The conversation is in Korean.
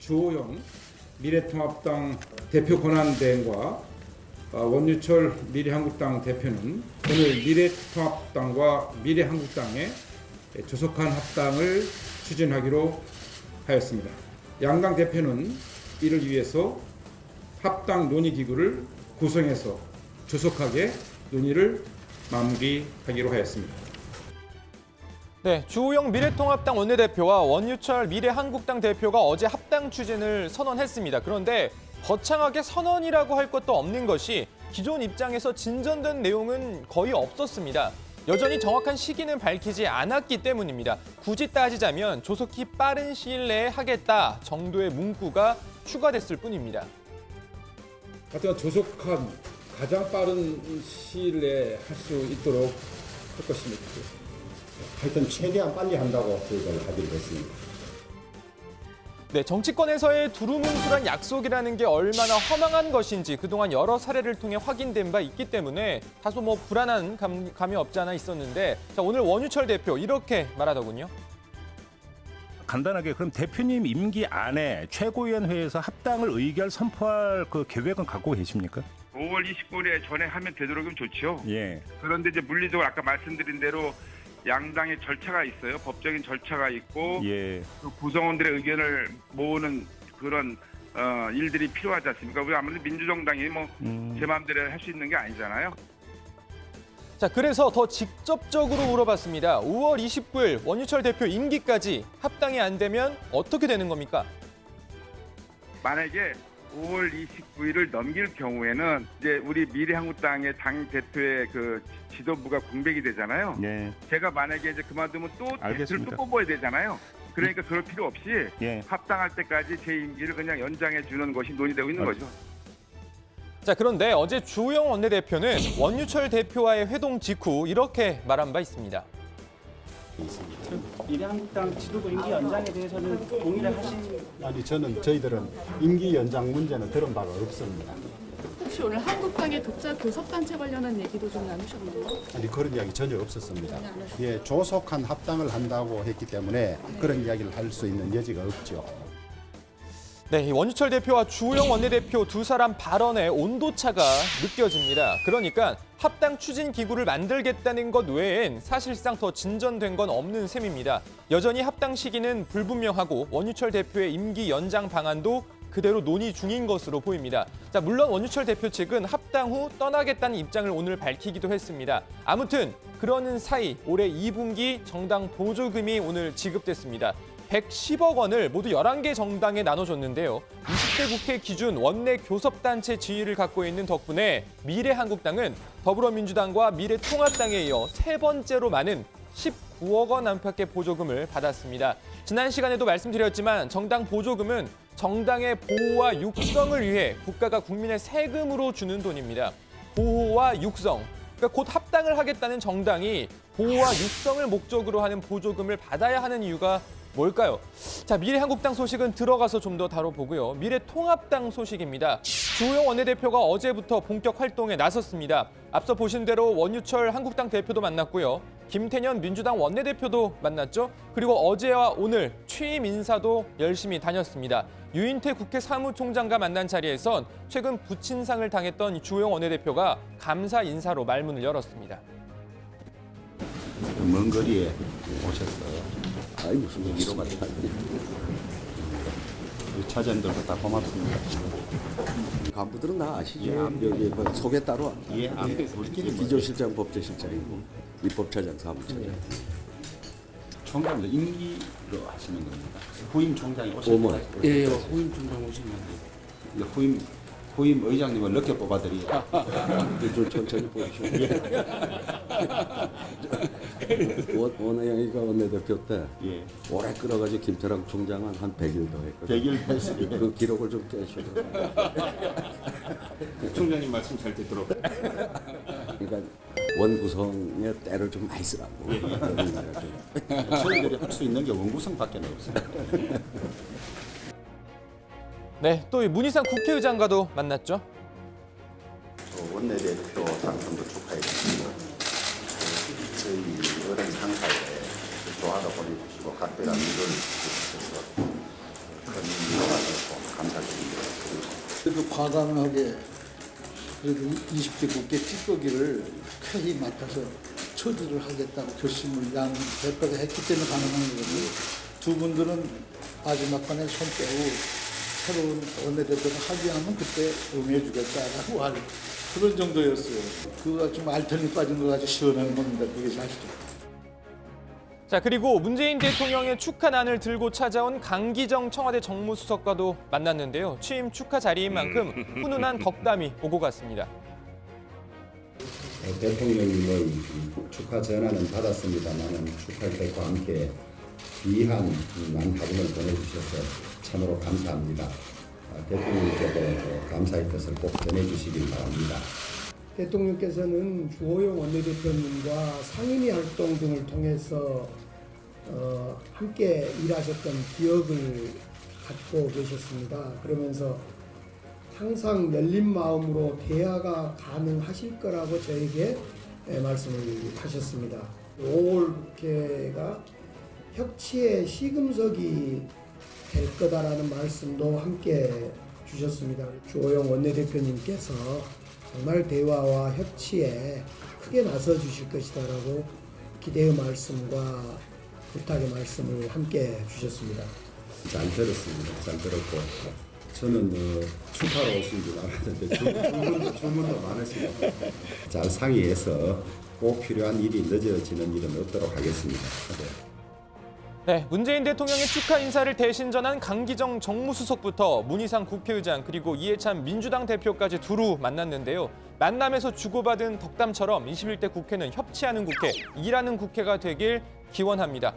주호영 미래통합당 대표 권한대행과 원유철 미래한국당 대표는 오늘 미래통합당과 미래한국당의 조속한 합당을 추진하기로 하였습니다. 양당 대표는 이를 위해서 합당 논의기구를 구성해서 조속하게 논의를 마무리하기로 하였습니다. 네, 주호영 미래통합당 원내대표와 원유철 미래한국당 대표가 어제 합당 추진을 선언했습니다. 그런데 거창하게 선언이라고 할 것도 없는 것이 기존 입장에서 진전된 내용은 거의 없었습니다. 여전히 정확한 시기는 밝히지 않았기 때문입니다. 굳이 따지자면 조속히 빠른 시일 내에 하겠다 정도의 문구가 추가됐을 뿐입니다. 하여튼 조속한 가장 빠른 시일 내에 할 수 있도록 할 것입니다. 하여튼 최대한 빨리 한다고 저희가 하기로 했습니다. 네, 정치권에서의 두루뭉술한 약속이라는 게 얼마나 허망한 것인지 그동안 여러 사례를 통해 확인된 바 있기 때문에 다소 불안한 감이 없지 않아 있었는데 자, 오늘 원유철 대표 이렇게 말하더군요. 간단하게 그럼 대표님 임기 안에 최고위원회에서 합당을 의결 선포할 그 계획은 갖고 계십니까? 5월 29일에 전에 하면 되도록이면 좋죠. 예. 그런데 이제 물리적으로 아까 말씀드린 대로 양당의 절차가 있어요. 법적인 절차가 있고 예. 그 구성원들의 의견을 모으는 그런 일들이 필요하지 않습니까? 우리 아무래도 민주정당이 제 마음대로 할 수 있는 게 아니잖아요. 자, 그래서 더 직접적으로 물어봤습니다. 5월 29일 원유철 대표 임기까지 합당이 안 되면 어떻게 되는 겁니까? 만약에 5월 29일을 넘길 경우에는 이제 우리 미래한국당의 당 대표의 그 지도부가 공백이 되잖아요. 예. 제가 만약에 이제 그만두면 또 대표를 알겠습니다. 또 뽑아야 되잖아요. 그러니까 그럴 필요 없이 예. 합당할 때까지 제 임기를 그냥 연장해 주는 것이 논의되고 있는 거죠. 자, 그런데 어제 주호영 원내대표는 원유철 대표와의 회동 직후 이렇게 말한 바 있습니다. 미래한국당 지도부 임기 연장에 대해서는 동의를 아니 저희들은 임기 연장 문제는 들은 바가 없습니다. 혹시 오늘 한국당의 독자 교섭단체 관련한 얘기도 좀 나누셨나요? 아니 그런 이야기 전혀 없었습니다. 예, 조속한 합당을 한다고 했기 때문에 그런 이야기를 할 수 있는 여지가 없죠. 네, 이 원유철 대표와 주호영 원내대표 두 사람 발언의 온도차가 느껴집니다. 그러니까 합당 추진 기구를 만들겠다는 것 외엔 사실상 더 진전된 건 없는 셈입니다. 여전히 합당 시기는 불분명하고 원유철 대표의 임기 연장 방안도 그대로 논의 중인 것으로 보입니다. 자, 물론 원유철 대표 측은 합당 후 떠나겠다는 입장을 오늘 밝히기도 했습니다. 아무튼 그러는 사이 올해 2분기 정당 보조금이 오늘 지급됐습니다. 110억 원을 모두 11개 정당에 나눠줬는데요. 20대 국회 기준 원내 교섭단체 지위를 갖고 있는 덕분에 미래한국당은 더불어민주당과 미래통합당에 이어 세 번째로 많은 19억 원 안팎의 보조금을 받았습니다. 지난 시간에도 말씀드렸지만 정당 보조금은 정당의 보호와 육성을 위해 국가가 국민의 세금으로 주는 돈입니다. 보호와 육성, 그러니까 곧 합당을 하겠다는 정당이 보호와 육성을 목적으로 하는 보조금을 받아야 하는 이유가 뭘까요? 자, 미래한국당 소식은 들어가서 좀 더 다뤄보고요. 미래통합당 소식입니다. 주호영 원내대표가 어제부터 본격 활동에 나섰습니다. 앞서 보신 대로 원유철 한국당 대표도 만났고요. 김태년 민주당 원내대표도 만났죠. 그리고 어제와 오늘 취임 인사도 열심히 다녔습니다. 유인태 국회 사무총장과 만난 자리에선 최근 부친상을 당했던 주호영 원내대표가 감사 인사로 말문을 열었습니다. 먼 거리에 오셨어요. 아이 무슨 얘기로 갔다. 차전들도 다 고맙습니다. 간부들은 다 아시죠? 여기 소개 따로. 예, 우리끼리 비조실장, 법제실장이고 입법차장, 사무차장. 총장도 임기로 하시는 겁니다. 후임 총장이 오실 거예요. 예, 후임 총장 오시면 후임 의장님을 늦게 뽑아드리죠. 좀 천천히 보시죠. 원혜영이가 원내대표 때 예. 오래 끌어가지고 김태랑 총장은 한 100일 더 했거든요. 100일 했어요. 그 기록을 좀 깨셔야 총장님 말씀 잘 듣도록. 그러니까 원구성의 때를 좀 많이 쓰라고. 저희들이 할 수 있는 게 원구성밖에 없습니다. 네, 또 문희상 국회의장과도 만났죠. 원내대표 당선도 축하해드리고 저희 어른 상사에 조화도 보내주시고 각별한 일을 주셔서 큰 위로가 그래도 과감하게 그래도 20대 국회 찌꺼기를 쾌히 맡아서 처리를 하겠다고 결심을 양 대표가 했기 때문에 가능한 거거든요. 두 분들은 마지막간에 손 빼고 새로운 원내대표가 합의하면 그때 응해주겠다라고 할 그런 정도였어요. 그거 좀 알턴이 빠진 거 가지고 시원한 겁니다. 그게 사실. 자, 그리고 문재인 대통령의 축하난을 들고 찾아온 강기정 청와대 정무수석과도 만났는데요. 취임 축하 자리인 만큼 훈훈한 덕담이 오고 갔습니다. 대통령님의 축하 전화는 받았습니다만 축하 객과 함께 귀한 만화분을 보내주셔서 참으로 감사합니다. 대통령께도 감사의 뜻을 꼭 전해주시길 바랍니다. 대통령께서는 주호영 원내대표님과 상임위 활동 등을 통해서 함께 일하셨던 기억을 갖고 계셨습니다. 그러면서 항상 열린 마음으로 대화가 가능하실 거라고 저에게 말씀을 하셨습니다. 5월 국회가 협치의 시금석이 될 거다라는 말씀도 함께 주셨습니다. 주호영 원내대표님께서 정말 대화와 협치에 크게 나서 주실 것이다라고 기대의 말씀과 부탁의 말씀을 함께 주셨습니다. 잘 들었습니다. 잘 들었고 저는 축하로 오신 줄 알았는데 주문도 많으시고 잘 상의해서 꼭 필요한 일이 늦어지는 일은 없도록 하겠습니다. 네, 문재인 대통령의 축하 인사를 대신 전한 강기정 정무수석부터 문희상 국회의장 그리고 이해찬 민주당 대표까지 두루 만났는데요. 만남에서 주고받은 덕담처럼 21대 국회는 협치하는 국회, 일하는 국회가 되길 기원합니다.